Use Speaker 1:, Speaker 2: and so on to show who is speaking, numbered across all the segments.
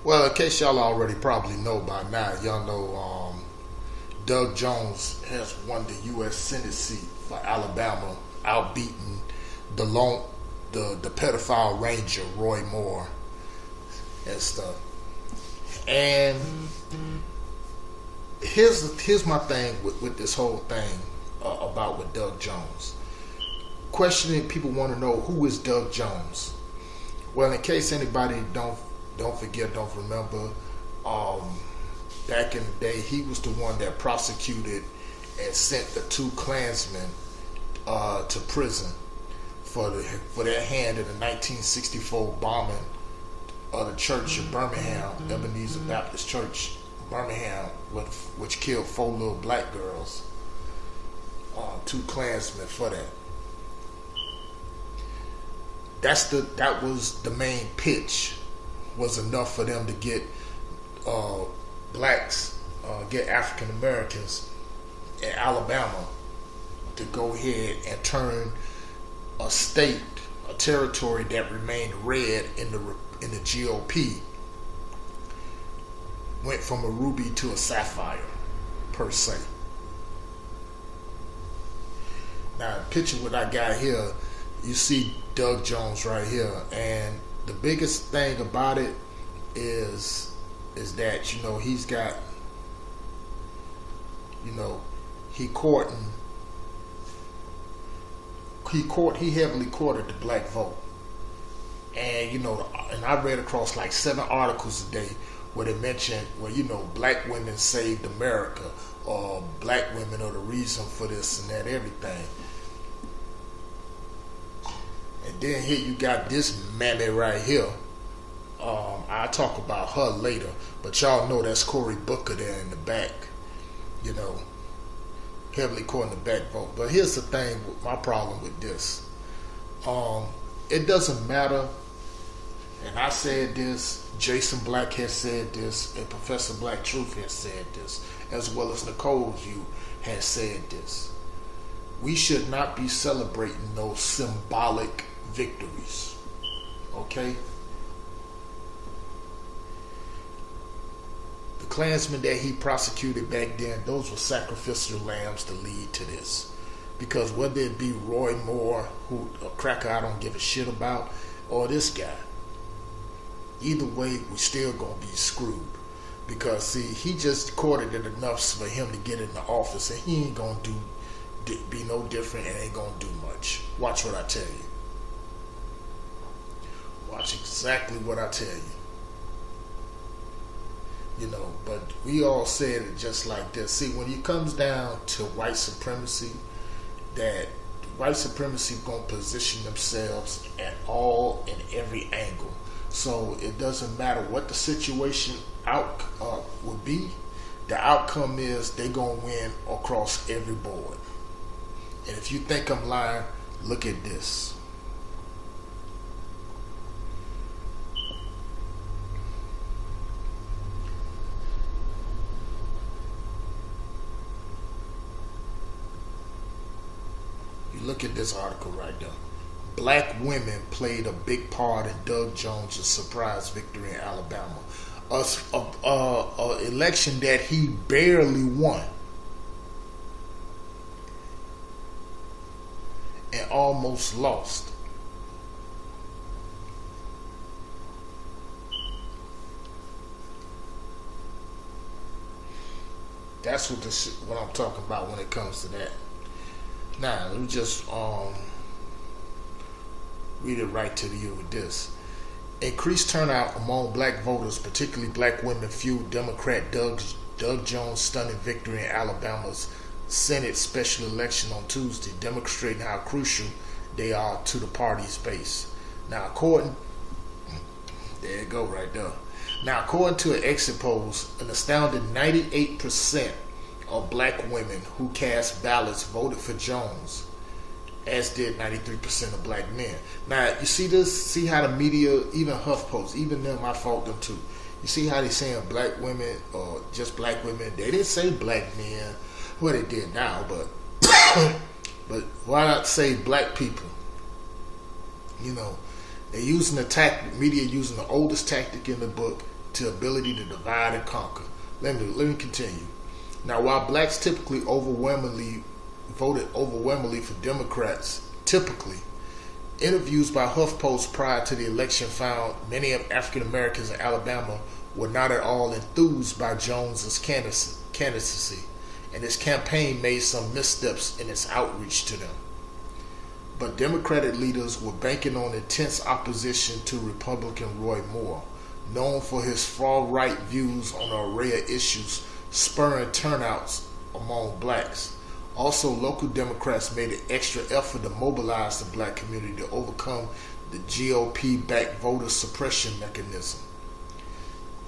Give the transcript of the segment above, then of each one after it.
Speaker 1: Well, in case y'all already probably know by now, y'all know Doug Jones has won the U.S. Senate seat for Alabama, outbeating the pedophile ranger Roy Moore and stuff. And here's my thing with this whole thing about with Doug Jones. Questioning, people want to know, who is Doug Jones? Well, in case anybody don't forget, don't remember, back in the day, he was the one that prosecuted and sent the two Klansmen to prison for their hand in the 1964 bombing of the church of Birmingham, Ebenezer Baptist Church, Birmingham, which killed 4 little black girls. 2 Klansmen for that. That was the main pitch. Was enough for them to get blacks, get African Americans in Alabama to go ahead and turn a state, a territory that remained red in the GOP, went from a ruby to a sapphire, per se. Now, picture what I got here. You see Doug Jones right here, and the biggest thing about it is that, he's got, he heavily courted the black vote. And, and I read across like 7 articles a day where they mentioned, black women saved America, or black women are the reason for this and that, everything. And then here you got this mammy right here. I'll talk about her later, but y'all know that's Cory Booker there in the back, heavily courting the black vote. But here's the thing, my problem with this. It doesn't matter, and I said this, Jason Black has said this, and Professor Black Truth has said this, as well as Nicole View has said this. We should not be celebrating those symbolic victories. Okay? The Klansmen that he prosecuted back then, those were sacrificial lambs to lead to this. Because whether it be Roy Moore, who a cracker I don't give a shit about, or this guy, either way, we still gonna be screwed. Because see, he just courted it enough for him to get in the office, and he ain't gonna be no different, and ain't gonna do much. Watch what I tell you. Watch exactly what I tell you. But we all said it just like this. See, when it comes down to white supremacy, that white supremacy gonna position themselves at all and every angle. So it doesn't matter what the situation would be. The outcome is they gonna win across every board. And if you think I'm lying, look at this. Look at this article right there. Black women played a big part in Doug Jones' surprise victory in Alabama. A election that he barely won. And almost lost. That's what I'm talking about when it comes to that. Now, let me just read it right to you with this. Increased turnout among black voters, particularly black women, fueled Democrat Doug Jones' stunning victory in Alabama's Senate special election on Tuesday, demonstrating how crucial they are to the party's base. Now, there you go right there. Now, according to an exit polls, an astounding 98% of black women who cast ballots voted for Jones, as did 93% of black men. Now, you see this? See how the media, even HuffPost, even them, I fought them too. You see how they saying black women or just black women? They didn't say black men. Well, they did now, but but why not say black people? They're using the tactic, media using the oldest tactic in the book to ability to divide and conquer. Let me continue. Now, while blacks typically voted overwhelmingly for Democrats, interviews by HuffPost prior to the election found many of African Americans in Alabama were not at all enthused by Jones's candidacy, and his campaign made some missteps in its outreach to them. But Democratic leaders were banking on intense opposition to Republican Roy Moore, known for his far-right views on an array of issues, spurring turnouts among blacks. Also, local Democrats made an extra effort to mobilize the black community to overcome the GOP-backed voter suppression mechanism.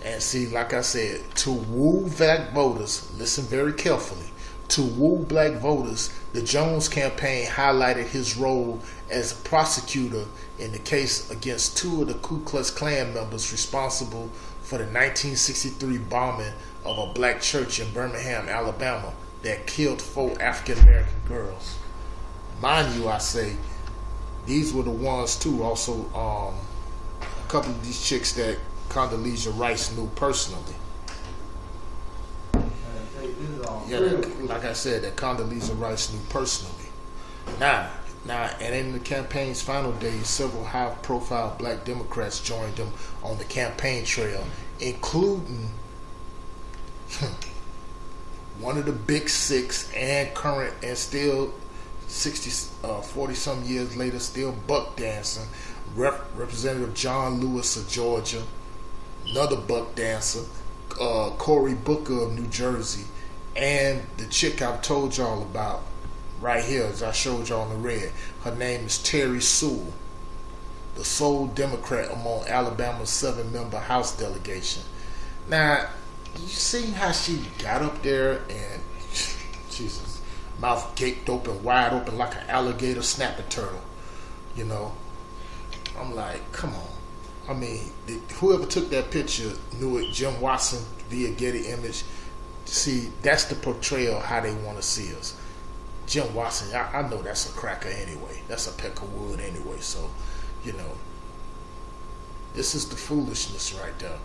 Speaker 1: And see, like I said, to woo black voters, listen very carefully, to woo black voters, the Jones campaign highlighted his role as a prosecutor in the case against two of the Ku Klux Klan members responsible for the 1963 bombing of a black church in Birmingham, Alabama, that killed 4 African American girls. Mind you, I say, these were the ones too, also a couple of these chicks that Condoleezza Rice knew personally. Yeah, like I said, that Condoleezza Rice knew personally. Now, and in the campaign's final days, several high-profile black Democrats joined them on the campaign trail, including one of the big six and current and still 40-some years later, still buck dancing, Representative John Lewis of Georgia, another buck dancer, Cory Booker of New Jersey, and the chick I've told y'all about right here, as I showed y'all in the red. Her name is Terry Sewell, the sole Democrat among Alabama's 7-member House delegation. Now, you see how she got up there and, Jesus, mouth gaped open, wide open like an alligator snapping turtle, you know? I'm like, come on. I mean, whoever took that picture knew it. Jim Watson via Getty Image. See, that's the portrayal how they want to see us. Jim Watson, I know that's a cracker anyway. That's a peck of wood anyway. So, you know, this is the foolishness right there.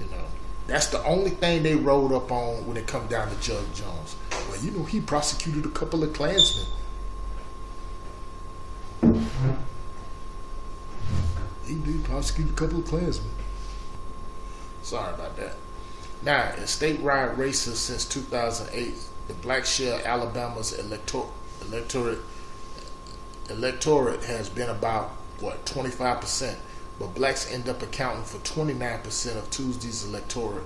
Speaker 1: You know, that's the only thing they rolled up on when it come down to Judge Jones. Well, you know, he prosecuted a couple of Klansmen. He did prosecute a couple of Klansmen. Sorry about that. Now, in statewide races since 2008, the black share of Alabama's electorate has been about, 25%, but blacks end up accounting for 29% of Tuesday's electorate,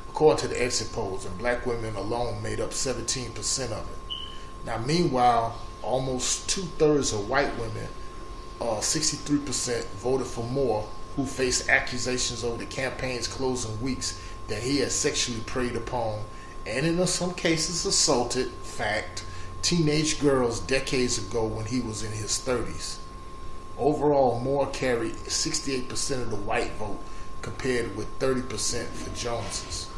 Speaker 1: according to the exit polls, and black women alone made up 17% of it. Now, meanwhile, almost 2/3 of white women, 63%, voted for Moore, who faced accusations over the campaign's closing weeks that he had sexually preyed upon, and in some cases assaulted, teenage girls decades ago when he was in his 30s. Overall, Moore carried 68% of the white vote, compared with 30% for Jones's.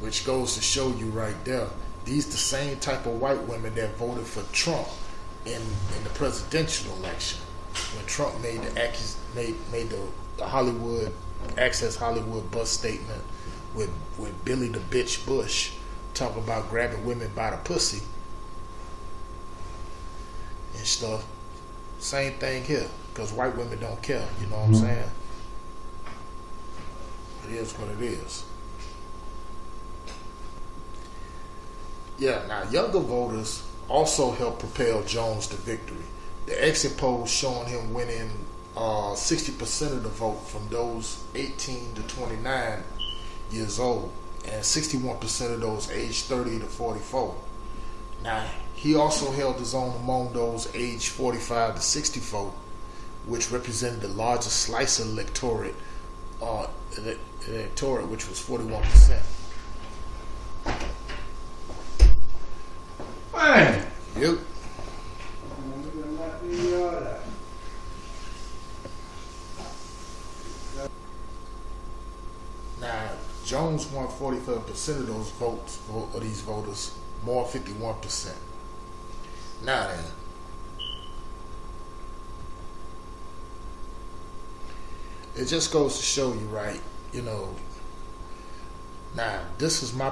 Speaker 1: Which goes to show you right there, these the same type of white women that voted for Trump in the presidential election, when Trump made the Hollywood Access Hollywood bus statement with Billy the Bitch Bush, talking about grabbing women by the pussy and stuff. Same thing here, because white women don't care. You know what I'm saying? It is what it is. Yeah. Now, younger voters also helped propel Jones to victory. The exit polls showing him winning 60% of the vote from those 18 to 29 years old, and 61% of those aged 30 to 44. Now, he also held his own among those aged 45 to 64, which represented the largest slice of electorate, which was 41%.
Speaker 2: Man.
Speaker 1: Yep. Now, Jones won 45% of those votes, of these voters, more 51%. Now then, it just goes to show you, right? You know, now this is my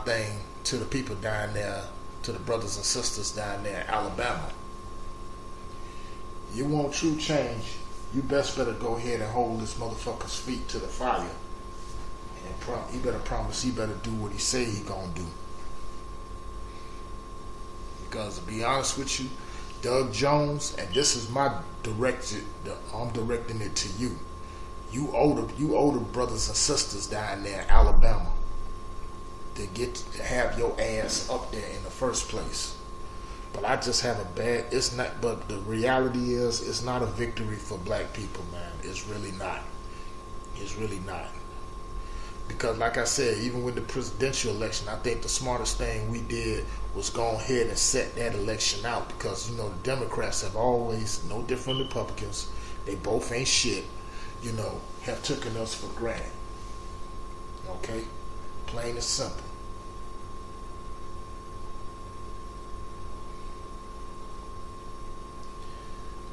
Speaker 1: thing to the people down there, to the brothers and sisters down there in Alabama. You want true change, you best better go ahead and hold this motherfucker's feet to the fire. And he better promise he better do what he say he gonna do. Because to be honest with you, Doug Jones, and this is I'm directing it to you. You older brothers and sisters down there in Alabama to have your ass up there in the first place. But I just have it's not, but the reality is, it's not a victory for black people, man. It's really not. It's really not. Because like I said, even with the presidential election, I think the smartest thing we did was go ahead and set that election out. Because, you know, the Democrats have always, no different than Republicans, they both ain't shit, you know, have taken us for granted. Okay? Plain and simple.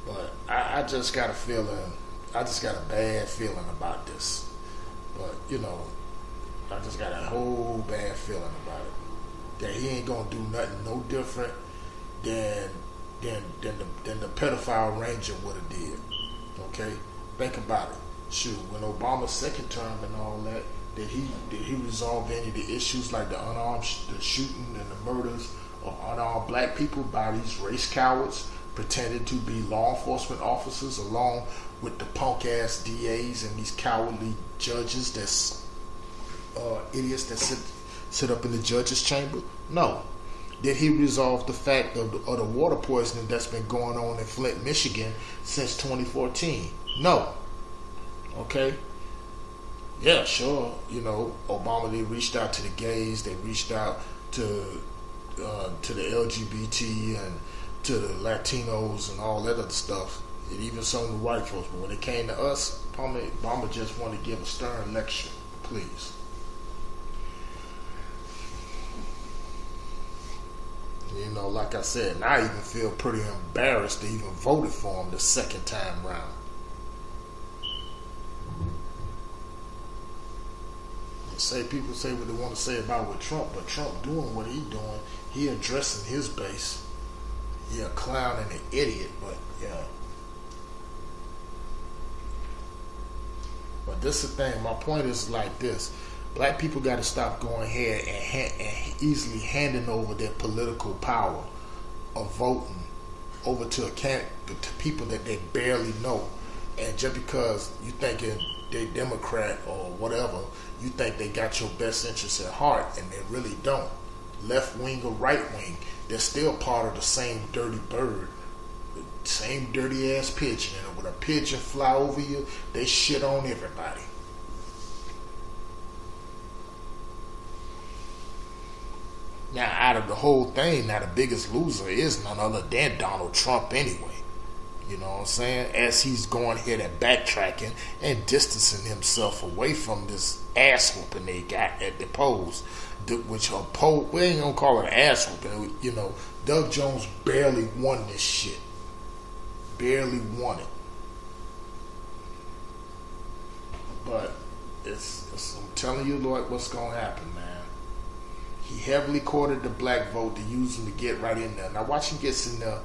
Speaker 1: But I just got a feeling, I just got a bad feeling about this. But, you know, I just got a whole bad feeling about it. That he ain't gonna do nothing no different than the pedophile ranger would have did. Okay? Think about it. Shoot, when Obama's second term and all that, did he resolve any of the issues like the the shooting and the murders of unarmed black people by these race cowards pretending to be law enforcement officers, along with the punk ass DAs and these cowardly judges that's idiots that sit up in the judge's chamber? No. Did he resolve the fact of the water poisoning that's been going on in Flint, Michigan since 2014? No. Okay? Yeah, sure. You know, Obama, they reached out to the gays, they reached out to the LGBT and to the Latinos and all that other stuff, and even some of the white folks. But when it came to us, Obama just wanted to give a stern lecture. Please. You know, like I said, and I even feel pretty embarrassed to even voted for him the second time round. People say what they want to say about with Trump, but Trump doing what he doing, he addressing his base. He a clown and an idiot, but yeah. But this is the thing. My point is like this: black people got to stop going ahead and easily handing over their political power of voting over to people that they barely know, and just because you thinking they Democrat or whatever, you think they got your best interests at heart, and they really don't. Left wing or right wing, they're still part of the same dirty bird, same dirty ass pigeon. And when a pigeon fly over you, they shit on everybody. Now, out of the whole thing, now the biggest loser is none other than Donald Trump anyway. You know what I'm saying? As he's going ahead and backtracking and distancing himself away from this ass whooping they got at the polls. Which we ain't gonna call it an ass whooping. You know, Doug Jones barely won this shit. Barely won it. But I'm telling you, Lord, what's gonna happen, man. He heavily courted the black vote to use him to get right in there. Now watch him get in there.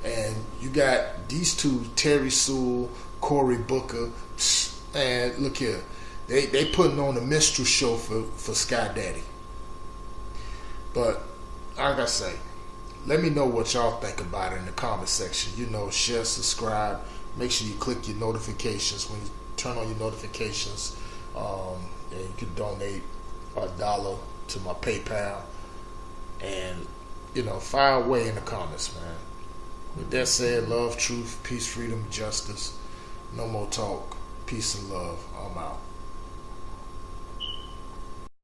Speaker 1: And you got these two, Terry Sewell, Cory Booker, and look here, they putting on a minstrel show for Sky Daddy. But like I say, let me know what y'all think about it in the comment section. You know, share, subscribe, make sure you click your notifications. When you turn on your notifications, and you can donate $1 to my PayPal, and you know, fire away in the comments, man. With that said, love, truth, peace, freedom, justice. No more talk. Peace and love. I'm out.